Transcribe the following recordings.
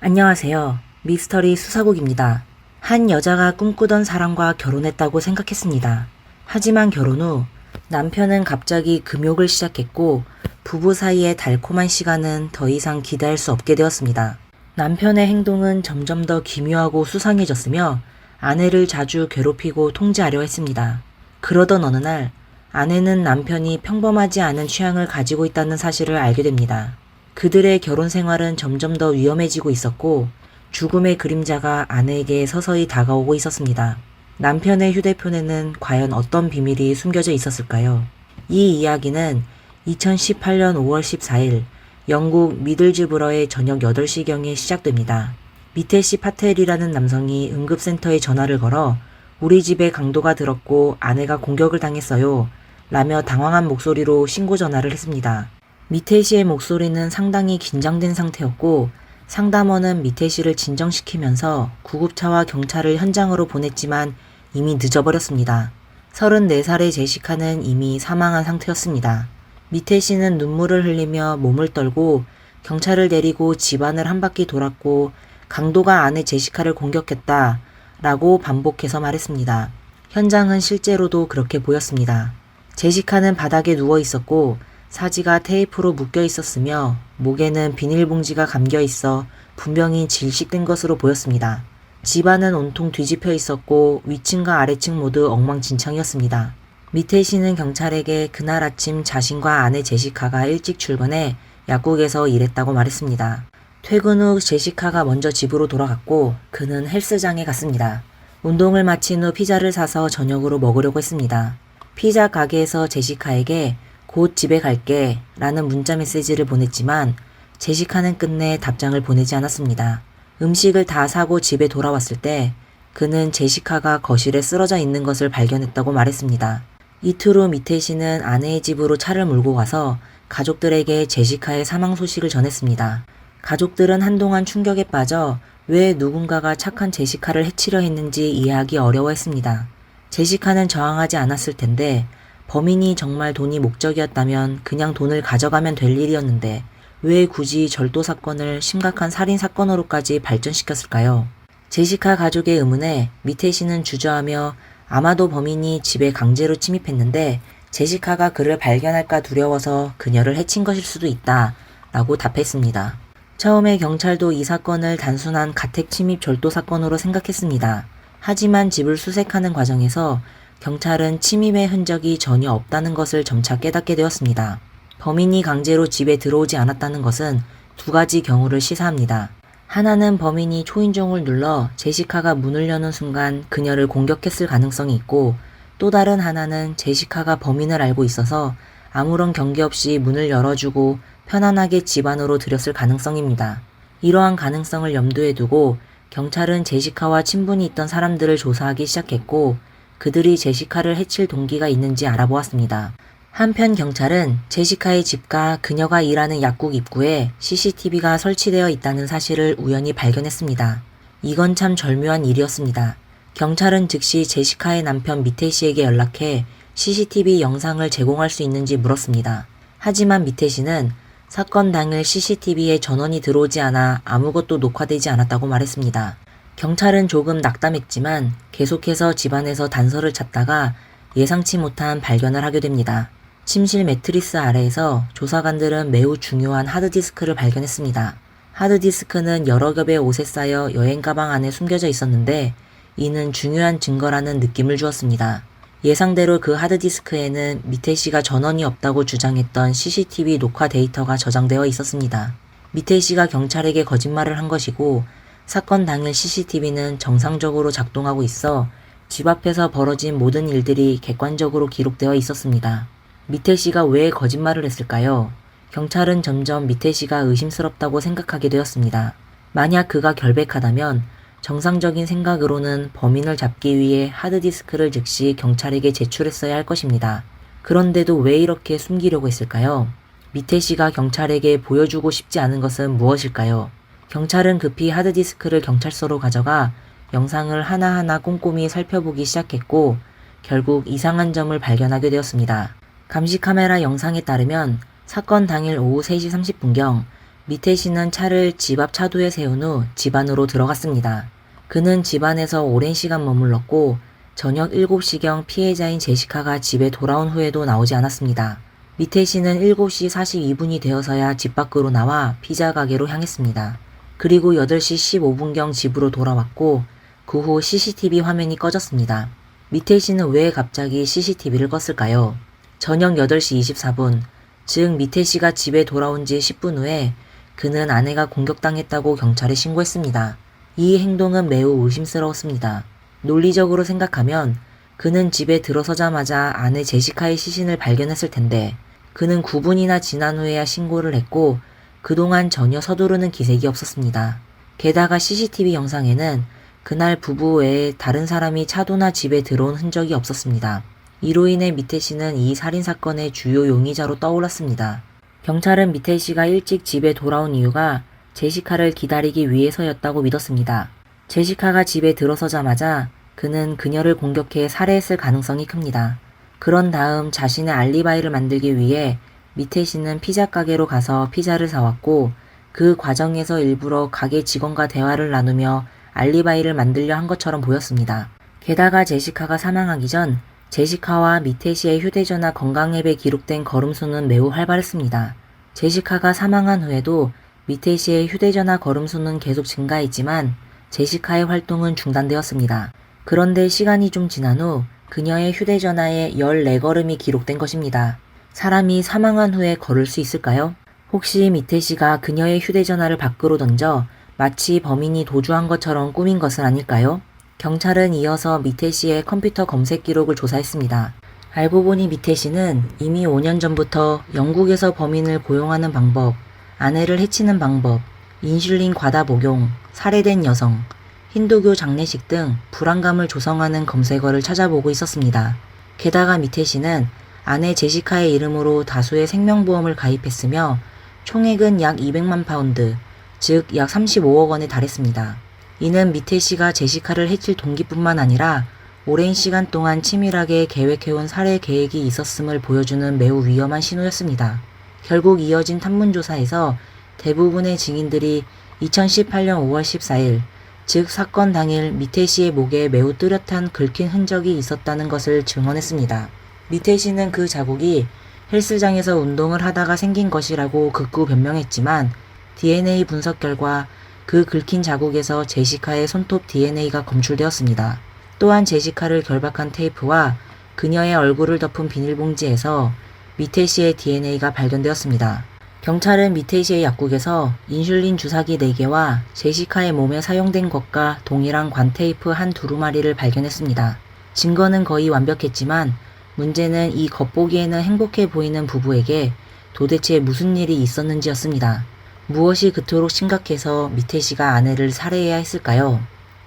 안녕하세요. 미스터리 수사국입니다. 한 여자가 꿈꾸던 사람과 결혼했다고 생각했습니다. 하지만 결혼 후 남편은 갑자기 금욕을 시작했고 부부 사이의 달콤한 시간은 더 이상 기대할 수 없게 되었습니다. 남편의 행동은 점점 더 기묘하고 수상해졌으며 아내를 자주 괴롭히고 통제하려 했습니다. 그러던 어느 날 아내는 남편이 평범하지 않은 취향을 가지고 있다는 사실을 알게 됩니다. 그들의 결혼 생활은 점점 더 위험해지고 있었고 죽음의 그림자가 아내에게 서서히 다가오고 있었습니다. 남편의 휴대폰에는 과연 어떤 비밀이 숨겨져 있었을까요? 이 이야기는 2018년 5월 14일 영국 미들즈브러의 저녁 8시경에 시작됩니다. 미테시 파텔이라는 남성이 응급센터에 전화를 걸어 우리 집에 강도가 들었고 아내가 공격을 당했어요 라며 당황한 목소리로 신고 전화를 했습니다. 미태 씨의 목소리는 상당히 긴장된 상태였고 상담원은 미태 씨를 진정시키면서 구급차와 경찰을 현장으로 보냈지만 이미 늦어버렸습니다. 34살의 제시카는 이미 사망한 상태였습니다. 미태 씨는 눈물을 흘리며 몸을 떨고 경찰을 데리고 집안을 한 바퀴 돌았고 강도가 아내 제시카를 공격했다 라고 반복해서 말했습니다. 현장은 실제로도 그렇게 보였습니다. 제시카는 바닥에 누워 있었고 사지가 테이프로 묶여 있었으며 목에는 비닐봉지가 감겨 있어 분명히 질식된 것으로 보였습니다. 집안은 온통 뒤집혀 있었고 위층과 아래층 모두 엉망진창이었습니다. 미태 씨는 경찰에게 그날 아침 자신과 아내 제시카가 일찍 출근해 약국에서 일했다고 말했습니다. 퇴근 후 제시카가 먼저 집으로 돌아갔고 그는 헬스장에 갔습니다. 운동을 마친 후 피자를 사서 저녁으로 먹으려고 했습니다. 피자 가게에서 제시카에게 곧 집에 갈게 라는 문자 메시지를 보냈지만 제시카는 끝내 답장을 보내지 않았습니다. 음식을 다 사고 집에 돌아왔을 때 그는 제시카가 거실에 쓰러져 있는 것을 발견했다고 말했습니다. 이틀 후 미태 씨는 아내의 집으로 차를 몰고 가서 가족들에게 제시카의 사망 소식을 전했습니다. 가족들은 한동안 충격에 빠져 왜 누군가가 착한 제시카를 해치려 했는지 이해하기 어려워했습니다. 제시카는 저항하지 않았을 텐데 범인이 정말 돈이 목적이었다면 그냥 돈을 가져가면 될 일이었는데 왜 굳이 절도 사건을 심각한 살인 사건으로까지 발전시켰을까요? 제시카 가족의 의문에 미태 씨는 주저하며 아마도 범인이 집에 강제로 침입했는데 제시카가 그를 발견할까 두려워서 그녀를 해친 것일 수도 있다 라고 답했습니다. 처음에 경찰도 이 사건을 단순한 가택 침입 절도 사건으로 생각했습니다. 하지만 집을 수색하는 과정에서 경찰은 침입의 흔적이 전혀 없다는 것을 점차 깨닫게 되었습니다. 범인이 강제로 집에 들어오지 않았다는 것은 두 가지 경우를 시사합니다. 하나는 범인이 초인종을 눌러 제시카가 문을 여는 순간 그녀를 공격했을 가능성이 있고 또 다른 하나는 제시카가 범인을 알고 있어서 아무런 경계 없이 문을 열어주고 편안하게 집 안으로 들였을 가능성입니다. 이러한 가능성을 염두에 두고 경찰은 제시카와 친분이 있던 사람들을 조사하기 시작했고 그들이 제시카를 해칠 동기가 있는지 알아보았습니다. 한편 경찰은 제시카의 집과 그녀가 일하는 약국 입구에 CCTV가 설치되어 있다는 사실을 우연히 발견했습니다. 이건 참 절묘한 일이었습니다. 경찰은 즉시 제시카의 남편 미태 씨에게 연락해 CCTV 영상을 제공할 수 있는지 물었습니다. 하지만 미태 씨는 사건 당일 CCTV에 전원이 들어오지 않아 아무것도 녹화되지 않았다고 말했습니다. 경찰은 조금 낙담했지만 계속해서 집안에서 단서를 찾다가 예상치 못한 발견을 하게 됩니다. 침실 매트리스 아래에서 조사관들은 매우 중요한 하드디스크를 발견했습니다. 하드디스크는 여러 겹의 옷에 쌓여 여행 가방 안에 숨겨져 있었는데 이는 중요한 증거라는 느낌을 주었습니다. 예상대로 그 하드디스크에는 미태 씨가 전원이 없다고 주장했던 CCTV 녹화 데이터가 저장되어 있었습니다. 미태 씨가 경찰에게 거짓말을 한 것이고 사건 당일 CCTV는 정상적으로 작동하고 있어 집 앞에서 벌어진 모든 일들이 객관적으로 기록되어 있었습니다. 미태 씨가 왜 거짓말을 했을까요? 경찰은 점점 미태 씨가 의심스럽다고 생각하게 되었습니다. 만약 그가 결백하다면 정상적인 생각으로는 범인을 잡기 위해 하드디스크를 즉시 경찰에게 제출했어야 할 것입니다. 그런데도 왜 이렇게 숨기려고 했을까요? 미태 씨가 경찰에게 보여주고 싶지 않은 것은 무엇일까요? 경찰은 급히 하드디스크를 경찰서로 가져가 영상을 하나하나 꼼꼼히 살펴보기 시작했고 결국 이상한 점을 발견하게 되었습니다. 감시카메라 영상에 따르면 사건 당일 오후 3시 30분경 미태 씨는 차를 집 앞 차도에 세운 후 집 안으로 들어갔습니다. 그는 집 안에서 오랜 시간 머물렀고 저녁 7시경 피해자인 제시카가 집에 돌아온 후에도 나오지 않았습니다. 미태 씨는 7시 42분이 되어서야 집 밖으로 나와 피자 가게로 향했습니다. 그리고 8시 15분경 집으로 돌아왔고 그 후 CCTV 화면이 꺼졌습니다. 미태 씨는 왜 갑자기 CCTV를 껐을까요? 저녁 8시 24분, 즉 미태 씨가 집에 돌아온 지 10분 후에 그는 아내가 공격당했다고 경찰에 신고했습니다. 이 행동은 매우 의심스러웠습니다. 논리적으로 생각하면 그는 집에 들어서자마자 아내 제시카의 시신을 발견했을 텐데 그는 9분이나 지난 후에야 신고를 했고 그동안 전혀 서두르는 기색이 없었습니다. 게다가 CCTV 영상에는 그날 부부 외에 다른 사람이 차도나 집에 들어온 흔적이 없었습니다. 이로 인해 미태 씨는 이 살인사건의 주요 용의자로 떠올랐습니다. 경찰은 미태 씨가 일찍 집에 돌아온 이유가 제시카를 기다리기 위해서였다고 믿었습니다. 제시카가 집에 들어서자마자 그는 그녀를 공격해 살해했을 가능성이 큽니다. 그런 다음 자신의 알리바이를 만들기 위해 미태 씨는 피자 가게로 가서 피자를 사왔고 그 과정에서 일부러 가게 직원과 대화를 나누며 알리바이를 만들려 한 것처럼 보였습니다. 게다가 제시카가 사망하기 전 제시카와 미태 씨의 휴대전화 건강앱에 기록된 걸음수는 매우 활발했습니다. 제시카가 사망한 후에도 미태 씨의 휴대전화 걸음수는 계속 증가했지만 제시카의 활동은 중단되었습니다. 그런데 시간이 좀 지난 후 그녀의 휴대전화에 14걸음이 기록된 것입니다. 사람이 사망한 후에 걸을 수 있을까요? 혹시 미태 씨가 그녀의 휴대전화를 밖으로 던져 마치 범인이 도주한 것처럼 꾸민 것은 아닐까요? 경찰은 이어서 미태 씨의 컴퓨터 검색 기록을 조사했습니다. 알고 보니 미태 씨는 이미 5년 전부터 영국에서 범인을 고용하는 방법, 아내를 해치는 방법, 인슐린 과다 복용, 살해된 여성, 힌두교 장례식 등 불안감을 조성하는 검색어를 찾아보고 있었습니다. 게다가 미태 씨는 아내 제시카의 이름으로 다수의 생명보험을 가입했으며 총액은 약 200만 파운드, 즉 약 35억 원에 달했습니다. 이는 미태 씨가 제시카를 해칠 동기뿐만 아니라 오랜 시간 동안 치밀하게 계획해온 살해 계획이 있었음을 보여주는 매우 위험한 신호였습니다. 결국 이어진 탐문조사에서 대부분의 증인들이 2018년 5월 14일, 즉 사건 당일 미태 씨의 목에 매우 뚜렷한 긁힌 흔적이 있었다는 것을 증언했습니다. 미태 씨는 그 자국이 헬스장에서 운동을 하다가 생긴 것이라고 극구 변명했지만 DNA 분석 결과 그 긁힌 자국에서 제시카의 손톱 DNA가 검출되었습니다. 또한 제시카를 결박한 테이프와 그녀의 얼굴을 덮은 비닐봉지에서 미태 씨의 DNA가 발견되었습니다. 경찰은 미태 씨의 약국에서 인슐린 주사기 4개와 제시카의 몸에 사용된 것과 동일한 관테이프 한 두루마리를 발견했습니다. 증거는 거의 완벽했지만 문제는 이 겉보기에는 행복해 보이는 부부에게 도대체 무슨 일이 있었는지였습니다. 무엇이 그토록 심각해서 미태 씨가 아내를 살해해야 했을까요?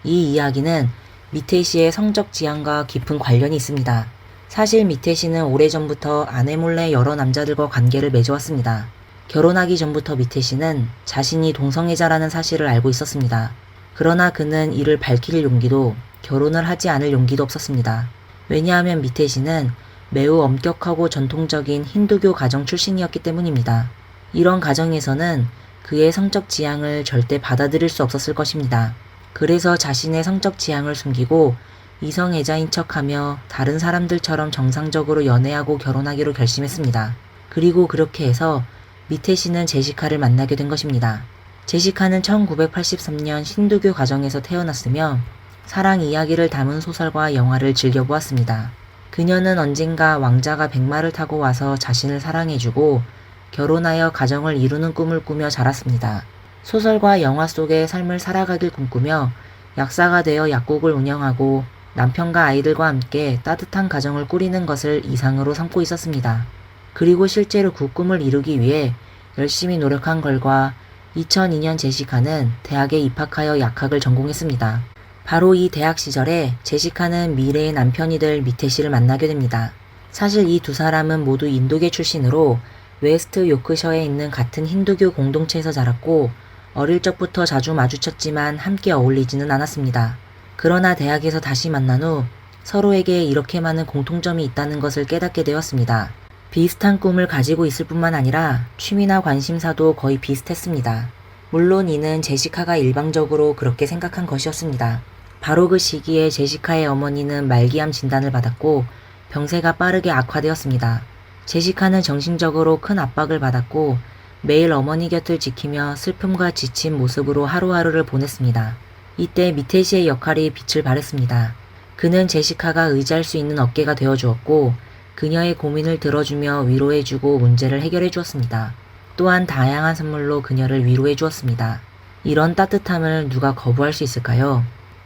이 이야기는 미태 씨의 성적 지향과 깊은 관련이 있습니다. 사실 미태 씨는 오래전부터 아내 몰래 여러 남자들과 관계를 맺어왔습니다. 결혼하기 전부터 미태 씨는 자신이 동성애자라는 사실을 알고 있었습니다. 그러나 그는 이를 밝힐 용기도 결혼을 하지 않을 용기도 없었습니다. 왜냐하면 미태 씨는 매우 엄격하고 전통적인 힌두교 가정 출신이었기 때문입니다. 이런 가정에서는 그의 성적 지향을 절대 받아들일 수 없었을 것입니다. 그래서 자신의 성적 지향을 숨기고 이성애자인 척하며 다른 사람들처럼 정상적으로 연애하고 결혼하기로 결심했습니다. 그리고 그렇게 해서 미태 씨는 제시카를 만나게 된 것입니다. 제시카는 1983년 힌두교 가정에서 태어났으며 사랑 이야기를 담은 소설과 영화를 즐겨보았습니다. 그녀는 언젠가 왕자가 백마를 타고 와서 자신을 사랑해주고 결혼하여 가정을 이루는 꿈을 꾸며 자랐습니다. 소설과 영화 속의 삶을 살아가길 꿈꾸며 약사가 되어 약국을 운영하고 남편과 아이들과 함께 따뜻한 가정을 꾸리는 것을 이상으로 삼고 있었습니다. 그리고 실제로 그 꿈을 이루기 위해 열심히 노력한 결과 2002년 제시카는 대학에 입학하여 약학을 전공했습니다. 바로 이 대학 시절에 제시카는 미래의 남편이 될 미태 씨를 만나게 됩니다. 사실 이 두 사람은 모두 인도계 출신으로 웨스트 요크셔에 있는 같은 힌두교 공동체에서 자랐고 어릴 적부터 자주 마주쳤지만 함께 어울리지는 않았습니다. 그러나 대학에서 다시 만난 후 서로에게 이렇게 많은 공통점이 있다는 것을 깨닫게 되었습니다. 비슷한 꿈을 가지고 있을 뿐만 아니라 취미나 관심사도 거의 비슷했습니다. 물론 이는 제시카가 일방적으로 그렇게 생각한 것이었습니다. 바로 그 시기에 제시카의 어머니는 말기암 진단을 받았고 병세가 빠르게 악화되었습니다. 제시카는 정신적으로 큰 압박을 받았고 매일 어머니 곁을 지키며 슬픔과 지친 모습으로 하루하루를 보냈습니다. 이때 미테시의 역할이 빛을 발했습니다. 그는 제시카가 의지할 수 있는 어깨가 되어주었고 그녀의 고민을 들어주며 위로해주고 문제를 해결해 주었습니다. 또한 다양한 선물로 그녀를 위로해 주었습니다. 이런 따뜻함을 누가 거부할 수 있을까요?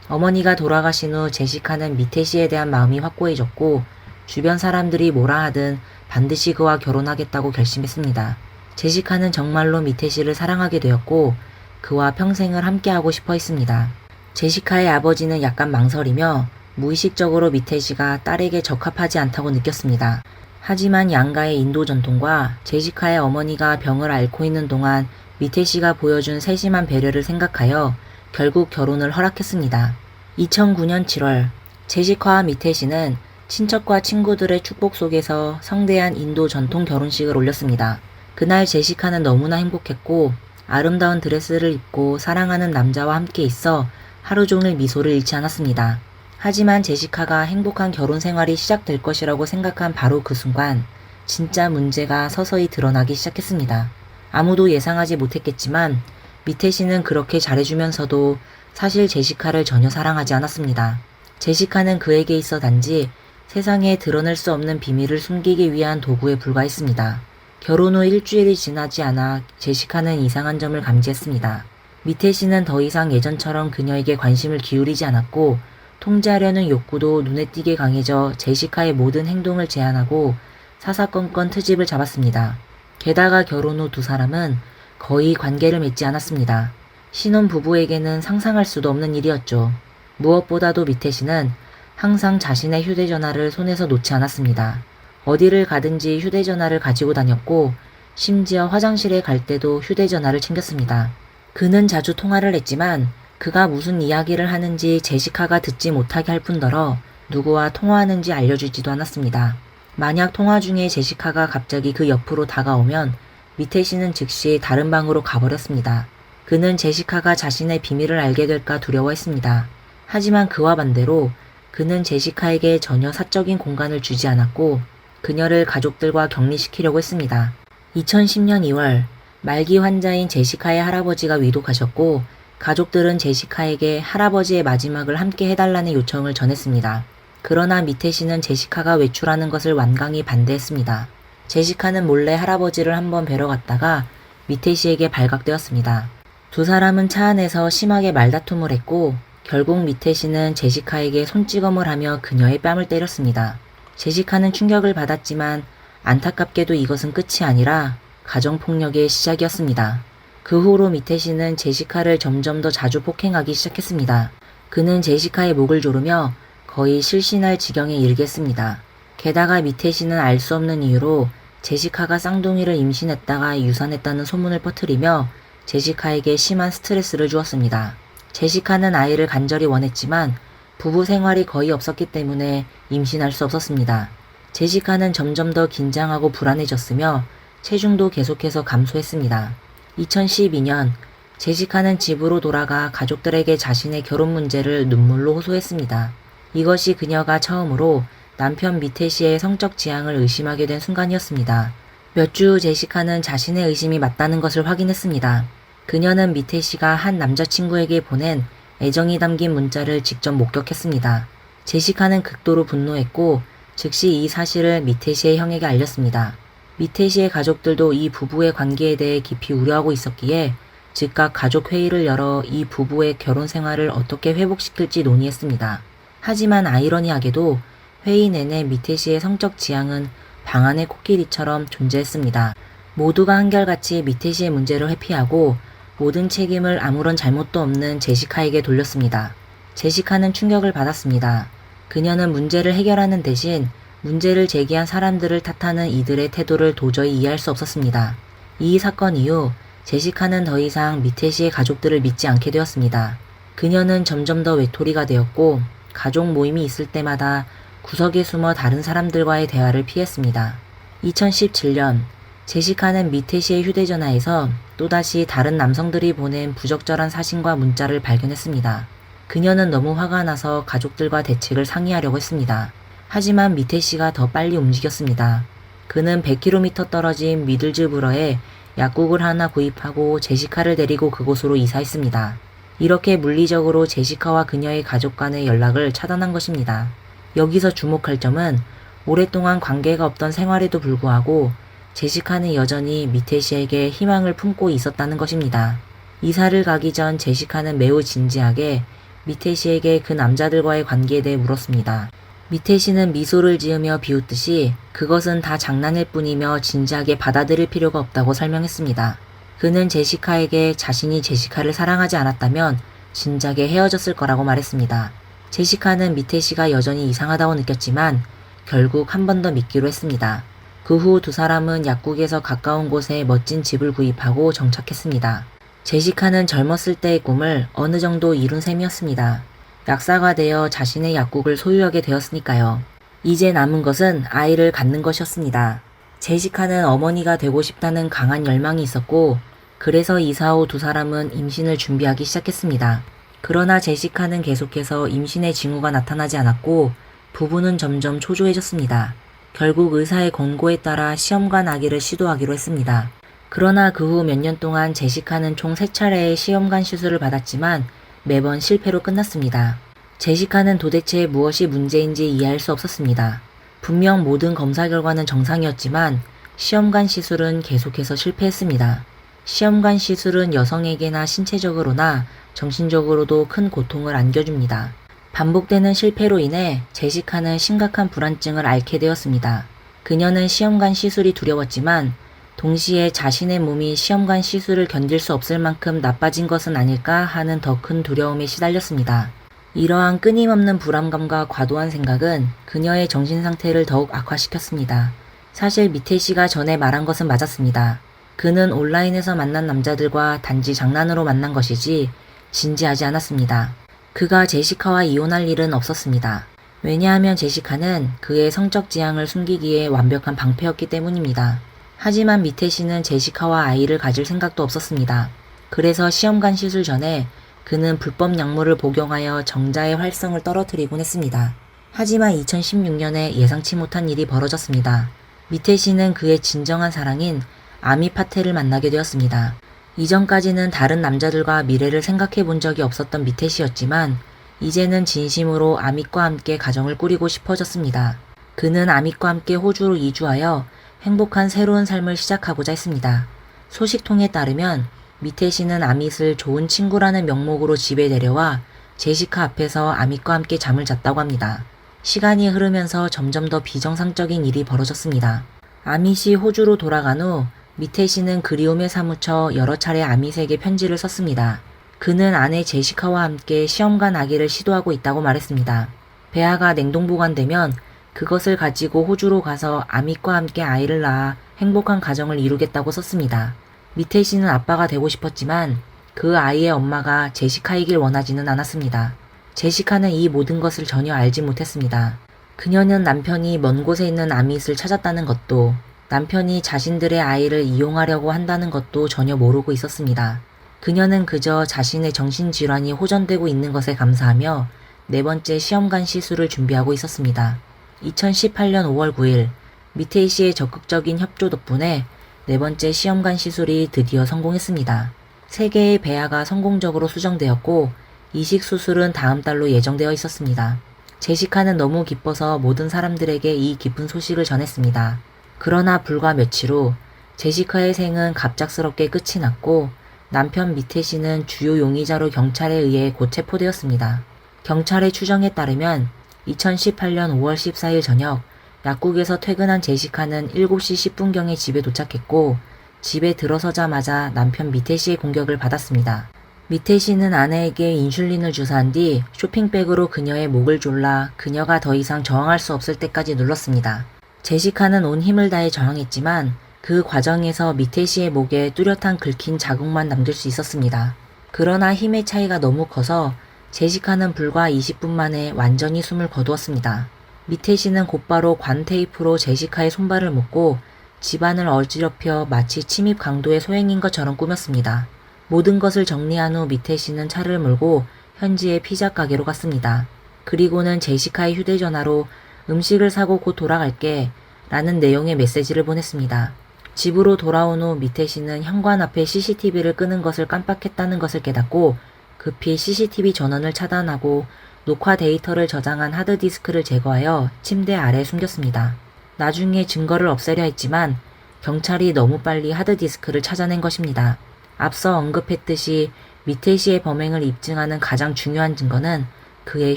어머니가 돌아가신 후 제시카는 미테시에 대한 마음이 확고해졌고 주변 사람들이 뭐라 하든 반드시 그와 결혼하겠다고 결심했습니다. 제시카는 정말로 미테시를 사랑하게 되었고 그와 평생을 함께하고 싶어 했습니다. 제시카의 아버지는 약간 망설이며 무의식적으로 미테시가 딸에게 적합하지 않다고 느꼈습니다. 하지만 양가의 인도 전통과 제시카의 어머니가 병을 앓고 있는 동안 미테시가 보여준 세심한 배려를 생각하여 결국 결혼을 허락했습니다. 2009년 7월 제시카와 미테시는 친척과 친구들의 축복 속에서 성대한 인도 전통 결혼식을 올렸습니다. 그날 제시카는 너무나 행복했고 아름다운 드레스를 입고 사랑하는 남자와 함께 있어 하루 종일 미소를 잃지 않았습니다. 하지만 제시카가 행복한 결혼 생활이 시작될 것이라고 생각한 바로 그 순간 진짜 문제가 서서히 드러나기 시작했습니다. 아무도 예상하지 못했겠지만 미테시는 그렇게 잘해주면서도 사실 제시카를 전혀 사랑하지 않았습니다. 제시카는 그에게 있어 단지 세상에 드러낼 수 없는 비밀을 숨기기 위한 도구에 불과했습니다. 결혼 후 일주일이 지나지 않아 제시카는 이상한 점을 감지했습니다. 미테시는 더 이상 예전처럼 그녀에게 관심을 기울이지 않았고 통제하려는 욕구도 눈에 띄게 강해져 제시카의 모든 행동을 제한하고 사사건건 트집을 잡았습니다. 게다가 결혼 후 두 사람은 거의 관계를 맺지 않았습니다. 신혼 부부에게는 상상할 수도 없는 일이었죠. 무엇보다도 미테시는 항상 자신의 휴대전화를 손에서 놓지 않았습니다. 어디를 가든지 휴대전화를 가지고 다녔고 심지어 화장실에 갈 때도 휴대전화를 챙겼습니다. 그는 자주 통화를 했지만 그가 무슨 이야기를 하는지 제시카가 듣지 못하게 할 뿐더러 누구와 통화하는지 알려주지도 않았습니다. 만약 통화 중에 제시카가 갑자기 그 옆으로 다가오면 미테시는 즉시 다른 방으로 가버렸습니다. 그는 제시카가 자신의 비밀을 알게 될까 두려워했습니다. 하지만 그와 반대로 그는 제시카에게 전혀 사적인 공간을 주지 않았고 그녀를 가족들과 격리시키려고 했습니다. 2010년 2월 말기 환자인 제시카의 할아버지가 위독하셨고 가족들은 제시카에게 할아버지의 마지막을 함께 해달라는 요청을 전했습니다. 그러나 미테시는 제시카가 외출하는 것을 완강히 반대했습니다. 제시카는 몰래 할아버지를 한번 뵈러 갔다가 미테시에게 발각되었습니다. 두 사람은 차 안에서 심하게 말다툼을 했고 결국 미테시는 제시카에게 손찌검을 하며 그녀의 뺨을 때렸습니다. 제시카는 충격을 받았지만 안타깝게도 이것은 끝이 아니라 가정폭력의 시작이었습니다. 그 후로 미테시는 제시카를 점점 더 자주 폭행하기 시작했습니다. 그는 제시카의 목을 조르며 거의 실신할 지경에 이르게 했습니다. 게다가 미테시는 알 수 없는 이유로 제시카가 쌍둥이를 임신했다가 유산했다는 소문을 퍼뜨리며 제시카에게 심한 스트레스를 주었습니다. 제시카는 아이를 간절히 원했지만 부부 생활이 거의 없었기 때문에 임신할 수 없었습니다. 제시카는 점점 더 긴장하고 불안해졌으며 체중도 계속해서 감소했습니다. 2012년 제시카는 집으로 돌아가 가족들에게 자신의 결혼 문제를 눈물로 호소했습니다. 이것이 그녀가 처음으로 남편 미테시의 성적 지향을 의심하게 된 순간이었습니다. 몇 주 후 제시카는 자신의 의심이 맞다는 것을 확인했습니다. 그녀는 미테시가 한 남자친구에게 보낸 애정이 담긴 문자를 직접 목격했습니다. 제시카는 극도로 분노했고 즉시 이 사실을 미테시의 형에게 알렸습니다. 미테시의 가족들도 이 부부의 관계에 대해 깊이 우려하고 있었기에 즉각 가족 회의를 열어 이 부부의 결혼 생활을 어떻게 회복시킬지 논의했습니다. 하지만 아이러니하게도 회의 내내 미테시의 성적 지향은 방 안의 코끼리처럼 존재했습니다. 모두가 한결같이 미테시의 문제를 회피하고 모든 책임을 아무런 잘못도 없는 제시카에게 돌렸습니다. 제시카는 충격을 받았습니다. 그녀는 문제를 해결하는 대신 문제를 제기한 사람들을 탓하는 이들의 태도를 도저히 이해할 수 없었습니다. 이 사건 이후 제시카는 더 이상 미테시의 가족들을 믿지 않게 되었습니다. 그녀는 점점 더 외톨이가 되었고 가족 모임이 있을 때마다 구석에 숨어 다른 사람들과의 대화를 피했습니다. 2017년 제시카는 미태 씨의 휴대전화에서 또다시 다른 남성들이 보낸 부적절한 사진과 문자를 발견했습니다. 그녀는 너무 화가 나서 가족들과 대책을 상의하려고 했습니다. 하지만 미태 씨가 더 빨리 움직였습니다. 그는 100km 떨어진 미들즈브러에 약국을 하나 구입하고 제시카를 데리고 그곳으로 이사했습니다. 이렇게 물리적으로 제시카와 그녀의 가족 간의 연락을 차단한 것입니다. 여기서 주목할 점은 오랫동안 관계가 없던 생활에도 불구하고 제시카는 여전히 미태 씨에게 희망을 품고 있었다는 것입니다. 이사를 가기 전 제시카는 매우 진지하게 미태 씨에게 그 남자들과의 관계에 대해 물었습니다. 미태 씨는 미소를 지으며 비웃듯이 그것은 다 장난일 뿐이며 진지하게 받아들일 필요가 없다고 설명했습니다. 그는 제시카에게 자신이 제시카를 사랑하지 않았다면 진작에 헤어졌을 거라고 말했습니다. 제시카는 미태 씨가 여전히 이상하다고 느꼈지만 결국 한 번 더 믿기로 했습니다. 그 후 두 사람은 약국에서 가까운 곳에 멋진 집을 구입하고 정착했습니다. 제시카는 젊었을 때의 꿈을 어느 정도 이룬 셈이었습니다. 약사가 되어 자신의 약국을 소유하게 되었으니까요. 이제 남은 것은 아이를 갖는 것이었습니다. 제시카는 어머니가 되고 싶다는 강한 열망이 있었고 그래서 이사 후 두 사람은 임신을 준비하기 시작했습니다. 그러나 제시카는 계속해서 임신의 징후가 나타나지 않았고 부부는 점점 초조해졌습니다. 결국 의사의 권고에 따라 시험관 아기를 시도하기로 했습니다. 그러나 그 후 몇 년 동안 제시카는 총 3차례의 시험관 시술을 받았지만 매번 실패로 끝났습니다. 제시카는 도대체 무엇이 문제인지 이해할 수 없었습니다. 분명 모든 검사 결과는 정상이었지만 시험관 시술은 계속해서 실패했습니다. 시험관 시술은 여성에게나 신체적으로나 정신적으로도 큰 고통을 안겨줍니다. 반복되는 실패로 인해 제시카는 심각한 불안증을 앓게 되었습니다. 그녀는 시험관 시술이 두려웠지만 동시에 자신의 몸이 시험관 시술을 견딜 수 없을 만큼 나빠진 것은 아닐까 하는 더 큰 두려움에 시달렸습니다. 이러한 끊임없는 불안감과 과도한 생각은 그녀의 정신 상태를 더욱 악화시켰습니다. 사실 미태 씨가 전에 말한 것은 맞았습니다. 그는 온라인에서 만난 남자들과 단지 장난으로 만난 것이지 진지하지 않았습니다. 그가 제시카와 이혼할 일은 없었습니다. 왜냐하면 제시카는 그의 성적 지향을 숨기기에 완벽한 방패였기 때문입니다. 하지만 미태 씨는 제시카와 아이를 가질 생각도 없었습니다. 그래서 시험관 시술 전에 그는 불법 약물을 복용하여 정자의 활성을 떨어뜨리곤 했습니다. 하지만 2016년에 예상치 못한 일이 벌어졌습니다. 미태 씨는 그의 진정한 사랑인 아미 파텔을 만나게 되었습니다. 이전까지는 다른 남자들과 미래를 생각해 본 적이 없었던 미태 씨였지만 이제는 진심으로 아밋과 함께 가정을 꾸리고 싶어졌습니다. 그는 아밋과 함께 호주로 이주하여 행복한 새로운 삶을 시작하고자 했습니다. 소식통에 따르면 미태 씨는 아밋을 좋은 친구라는 명목으로 집에 데려와 제시카 앞에서 아밋과 함께 잠을 잤다고 합니다. 시간이 흐르면서 점점 더 비정상적인 일이 벌어졌습니다. 아밋이 호주로 돌아간 후 미태 씨는 그리움에 사무쳐 여러 차례 아밋에게 편지를 썼습니다. 그는 아내 제시카와 함께 시험관 아기를 시도하고 있다고 말했습니다. 배아가 냉동보관되면 그것을 가지고 호주로 가서 아밋과 함께 아이를 낳아 행복한 가정을 이루겠다고 썼습니다. 미태 씨는 아빠가 되고 싶었지만 그 아이의 엄마가 제시카이길 원하지는 않았습니다. 제시카는 이 모든 것을 전혀 알지 못했습니다. 그녀는 남편이 먼 곳에 있는 아밋을 찾았다는 것도 남편이 자신들의 아이를 이용하려고 한다는 것도 전혀 모르고 있었습니다. 그녀는 그저 자신의 정신질환이 호전되고 있는 것에 감사하며 네 번째 시험관 시술을 준비하고 있었습니다. 2018년 5월 9일 미테이 씨의 적극적인 협조 덕분에 네 번째 시험관 시술이 드디어 성공했습니다. 3개의 배아가 성공적으로 수정되었고 이식 수술은 다음 달로 예정되어 있었습니다. 제시카는 너무 기뻐서 모든 사람들에게 이 기쁜 소식을 전했습니다. 그러나 불과 며칠 후 제시카의 생은 갑작스럽게 끝이 났고 남편 미태 씨는 주요 용의자로 경찰에 의해 곧 체포되었습니다. 경찰의 추정에 따르면 2018년 5월 14일 저녁 약국에서 퇴근한 제시카는 7시 10분경에 집에 도착했고 집에 들어서자마자 남편 미태 씨의 공격을 받았습니다. 미태 씨는 아내에게 인슐린을 주사한 뒤 쇼핑백으로 그녀의 목을 졸라 그녀가 더 이상 저항할 수 없을 때까지 눌렀습니다. 제시카는 온 힘을 다해 저항했지만 그 과정에서 미태 씨의 목에 뚜렷한 긁힌 자국만 남길 수 있었습니다. 그러나 힘의 차이가 너무 커서 제시카는 불과 20분 만에 완전히 숨을 거두었습니다. 미태 씨는 곧바로 관테이프로 제시카의 손발을 묶고 집안을 어지럽혀 마치 침입 강도의 소행인 것처럼 꾸몄습니다. 모든 것을 정리한 후 미태 씨는 차를 몰고 현지의 피자 가게로 갔습니다. 그리고는 제시카의 휴대전화로 음식을 사고 곧 돌아갈게 라는 내용의 메시지를 보냈습니다. 집으로 돌아온 후 미태 씨는 현관 앞에 CCTV를 끄는 것을 깜빡했다는 것을 깨닫고 급히 CCTV 전원을 차단하고 녹화 데이터를 저장한 하드디스크를 제거하여 침대 아래에 숨겼습니다. 나중에 증거를 없애려 했지만 경찰이 너무 빨리 하드디스크를 찾아낸 것입니다. 앞서 언급했듯이 미태 씨의 범행을 입증하는 가장 중요한 증거는 그의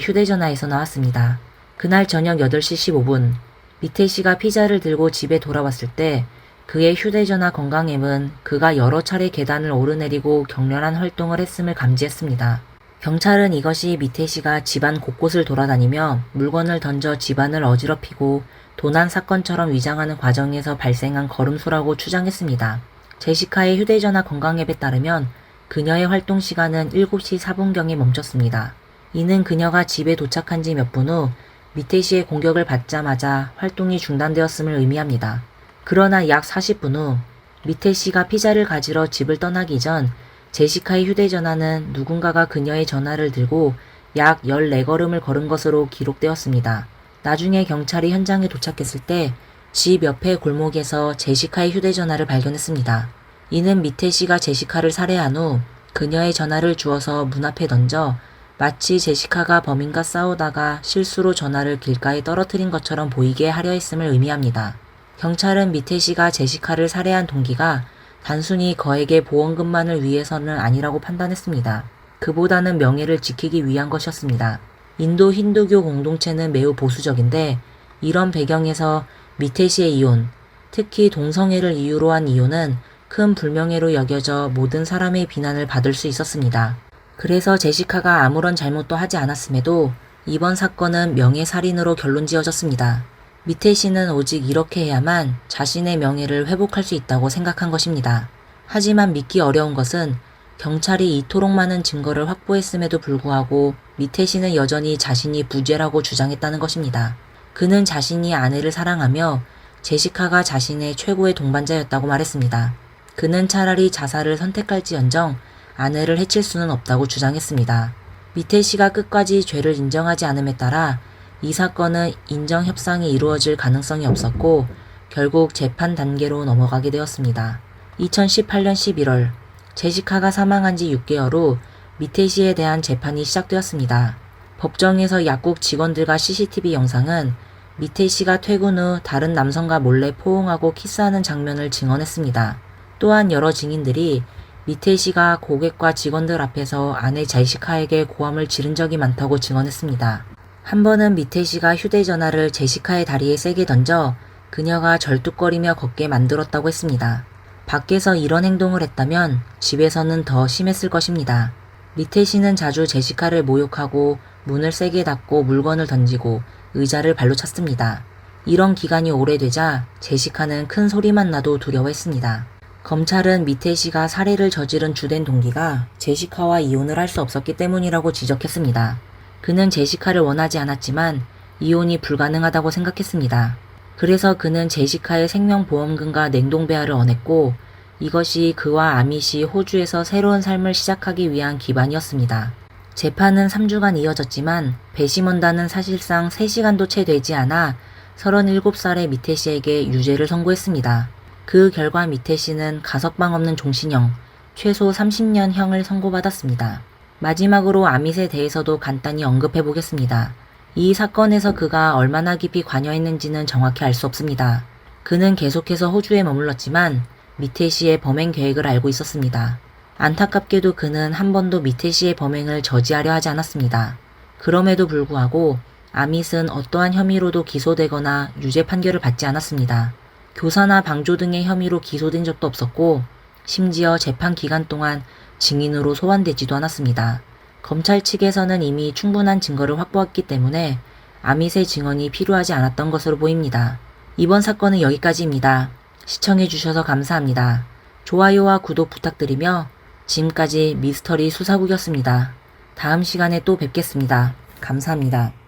휴대전화에서 나왔습니다. 그날 저녁 8시 15분 미태 씨가 피자를 들고 집에 돌아왔을 때 그의 휴대전화 건강앱은 그가 여러 차례 계단을 오르내리고 격렬한 활동을 했음을 감지했습니다. 경찰은 이것이 미태 씨가 집안 곳곳을 돌아다니며 물건을 던져 집안을 어지럽히고 도난 사건처럼 위장하는 과정에서 발생한 걸음수라고 추정했습니다. 제시카의 휴대전화 건강앱에 따르면 그녀의 활동 시간은 7시 4분경에 멈췄습니다. 이는 그녀가 집에 도착한 지 몇 분 후 미태 씨의 공격을 받자마자 활동이 중단되었음을 의미합니다. 그러나 약 40분 후 미태 씨가 피자를 가지러 집을 떠나기 전 제시카의 휴대전화는 누군가가 그녀의 전화를 들고 약 14걸음을 걸은 것으로 기록되었습니다. 나중에 경찰이 현장에 도착했을 때 집 옆의 골목에서 제시카의 휴대전화를 발견했습니다. 이는 미태 씨가 제시카를 살해한 후 그녀의 전화를 주워서 문 앞에 던져 마치 제시카가 범인과 싸우다가 실수로 전화를 길가에 떨어뜨린 것처럼 보이게 하려 했음을 의미합니다. 경찰은 미태 씨가 제시카를 살해한 동기가 단순히 거액의 보험금만을 위해서는 아니라고 판단했습니다. 그보다는 명예를 지키기 위한 것이었습니다. 인도 힌두교 공동체는 매우 보수적인데 이런 배경에서 미태 씨의 이혼, 특히 동성애를 이유로 한 이혼은 큰 불명예로 여겨져 모든 사람의 비난을 받을 수 있었습니다. 그래서 제시카가 아무런 잘못도 하지 않았음에도 이번 사건은 명예살인으로 결론지어졌습니다. 미태 씨는 오직 이렇게 해야만 자신의 명예를 회복할 수 있다고 생각한 것입니다. 하지만 믿기 어려운 것은 경찰이 이토록 많은 증거를 확보했음에도 불구하고 미태 씨는 여전히 자신이 무죄라고 주장했다는 것입니다. 그는 자신이 아내를 사랑하며 제시카가 자신의 최고의 동반자였다고 말했습니다. 그는 차라리 자살을 선택할지언정 아내를 해칠 수는 없다고 주장했습니다. 미태 씨가 끝까지 죄를 인정하지 않음에 따라 이 사건은 인정 협상이 이루어질 가능성이 없었고 결국 재판 단계로 넘어가게 되었습니다. 2018년 11월 제시카가 사망한 지 6개월 후 미태 씨에 대한 재판이 시작되었습니다. 법정에서 약국 직원들과 CCTV 영상은 미태 씨가 퇴근 후 다른 남성과 몰래 포옹하고 키스하는 장면을 증언했습니다. 또한 여러 증인들이 미태 씨가 고객과 직원들 앞에서 아내 제시카에게 고함을 지른 적이 많다고 증언했습니다. 한 번은 미태 씨가 휴대전화를 제시카의 다리에 세게 던져 그녀가 절뚝거리며 걷게 만들었다고 했습니다. 밖에서 이런 행동을 했다면 집에서는 더 심했을 것입니다. 미태 씨는 자주 제시카를 모욕하고 문을 세게 닫고 물건을 던지고 의자를 발로 찼습니다. 이런 기간이 오래되자 제시카는 큰 소리만 나도 두려워했습니다. 검찰은 미태 씨가 살해를 저지른 주된 동기가 제시카와 이혼을 할 수 없었기 때문이라고 지적했습니다. 그는 제시카를 원하지 않았지만 이혼이 불가능하다고 생각했습니다. 그래서 그는 제시카의 생명보험금과 냉동배아를 원했고 이것이 그와 아밋이 호주에서 새로운 삶을 시작하기 위한 기반이었습니다. 재판은 3주간 이어졌지만 배심원단은 사실상 3시간도 채 되지 않아 37살의 미태 씨에게 유죄를 선고했습니다. 그 결과 미태 씨는 가석방 없는 종신형, 최소 30년형을 선고받았습니다. 마지막으로 아밋에 대해서도 간단히 언급해 보겠습니다. 이 사건에서 그가 얼마나 깊이 관여했는지는 정확히 알 수 없습니다. 그는 계속해서 호주에 머물렀지만 미태 씨의 범행 계획을 알고 있었습니다. 안타깝게도 그는 한 번도 미태 씨의 범행을 저지하려 하지 않았습니다. 그럼에도 불구하고 아밋은 어떠한 혐의로도 기소되거나 유죄 판결을 받지 않았습니다. 교사나 방조 등의 혐의로 기소된 적도 없었고 심지어 재판 기간 동안 증인으로 소환되지도 않았습니다. 검찰 측에서는 이미 충분한 증거를 확보했기 때문에 아밋의 증언이 필요하지 않았던 것으로 보입니다. 이번 사건은 여기까지입니다. 시청해주셔서 감사합니다. 좋아요와 구독 부탁드리며 지금까지 미스터리 수사국이었습니다. 다음 시간에 또 뵙겠습니다. 감사합니다.